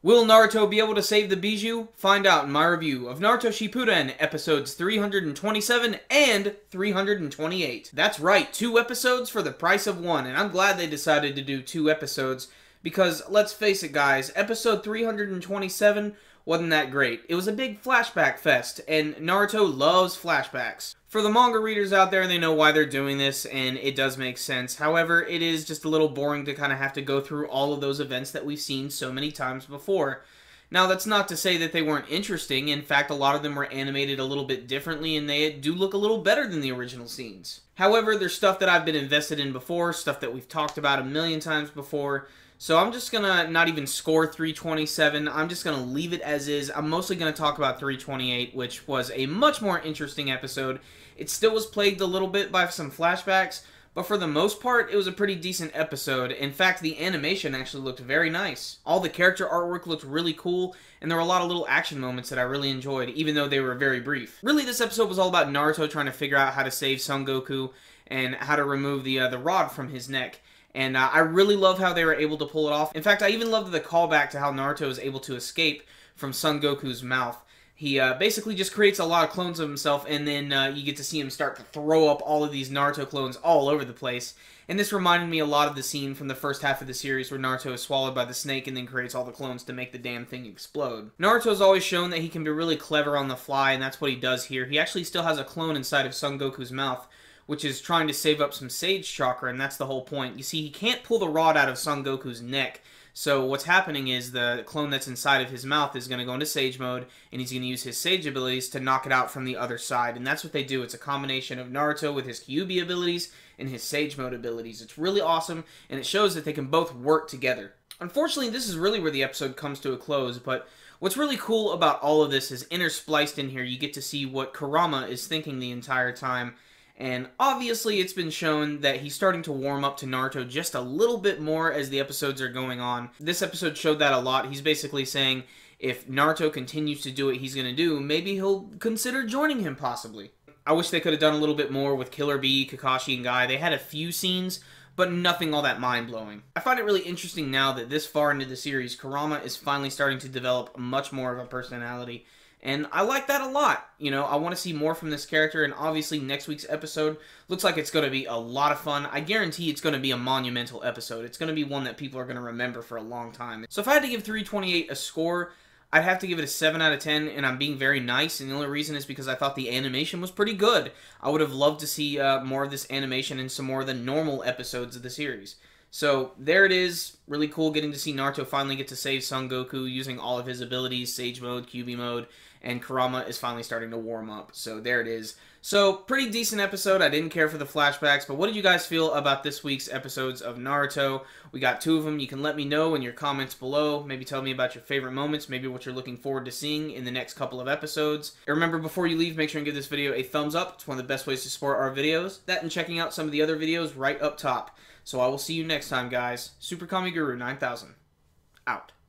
Will Naruto be able to save the Bijou? Find out in my review of Naruto Shippuden episodes 327 and 328. That's right, 2 episodes for the price of 1, and I'm glad they decided to do 2 episodes because, let's face it guys, episode 327 wasn't that great. It was a big flashback fest, and Naruto loves flashbacks. For the manga readers out there, they know why they're doing this, and it does make sense. However, it is just a little boring to kind of have to go through all of those events that we've seen so many times before. Now, that's not to say that they weren't interesting. In fact, a lot of them were animated a little bit differently, and they do look a little better than the original scenes. However, there's stuff that I've been invested in before, stuff that we've talked about a million times before, so I'm just gonna not even score 327, I'm just gonna leave it as is. I'm mostly gonna talk about 328, which was a much more interesting episode. It still was plagued a little bit by some flashbacks, but for the most part, it was a pretty decent episode. In fact, the animation actually looked very nice. All the character artwork looked really cool, and there were a lot of little action moments that I really enjoyed, even though they were very brief. Really, this episode was all about Naruto trying to figure out how to save Son Goku and how to remove the rod from his neck. And I really love how they were able to pull it off. In fact, I even loved the callback to how Naruto was able to escape from Son Goku's mouth. He basically just creates a lot of clones of himself, and then you get to see him start to throw up all of these Naruto clones all over the place. And this reminded me a lot of the scene from the first half of the series where Naruto is swallowed by the snake and then creates all the clones to make the damn thing explode. Naruto's always shown that he can be really clever on the fly, and that's what he does here. He actually still has a clone inside of Son Goku's mouth, which is trying to save up some Sage Chakra, and that's the whole point. You see, he can't pull the rod out of Son Goku's neck, so what's happening is the clone that's inside of his mouth is going to go into Sage mode, and he's going to use his Sage abilities to knock it out from the other side, and that's what they do. It's a combination of Naruto with his Kyuubi abilities and his Sage mode abilities. It's really awesome, and it shows that they can both work together. Unfortunately, this is really where the episode comes to a close, but what's really cool about all of this is interspliced in here, you get to see what Kurama is thinking the entire time. And obviously it's been shown that he's starting to warm up to Naruto just a little bit more as the episodes are going on. This episode showed that a lot. He's basically saying if Naruto continues to do what he's going to do, maybe he'll consider joining him possibly. I wish they could have done a little bit more with Killer Bee, Kakashi, and Guy. They had a few scenes, but nothing all that mind-blowing. I find it really interesting now that this far into the series, Kurama is finally starting to develop much more of a personality. And I like that a lot. You know, I want to see more from this character, and obviously next week's episode looks like it's going to be a lot of fun. I guarantee it's going to be a monumental episode. It's going to be one that people are going to remember for a long time. So if I had to give 328 a score, I'd have to give it a 7 out of 10, and I'm being very nice, and the only reason is because I thought the animation was pretty good. I would have loved to see more of this animation in some more of the normal episodes of the series. So, there it is. Really cool getting to see Naruto finally get to save Son Goku using all of his abilities, Sage Mode, Kyuubi Mode, and Kurama is finally starting to warm up. So, there it is. So, pretty decent episode. I didn't care for the flashbacks, but what did you guys feel about this week's episodes of Naruto? We got 2 of them. You can let me know in your comments below. Maybe tell me about your favorite moments, maybe what you're looking forward to seeing in the next couple of episodes. And remember, before you leave, make sure and give this video a thumbs up. It's one of the best ways to support our videos. That and checking out some of the other videos right up top. So I will see you next time, guys. Super Kami Guru 9000, out.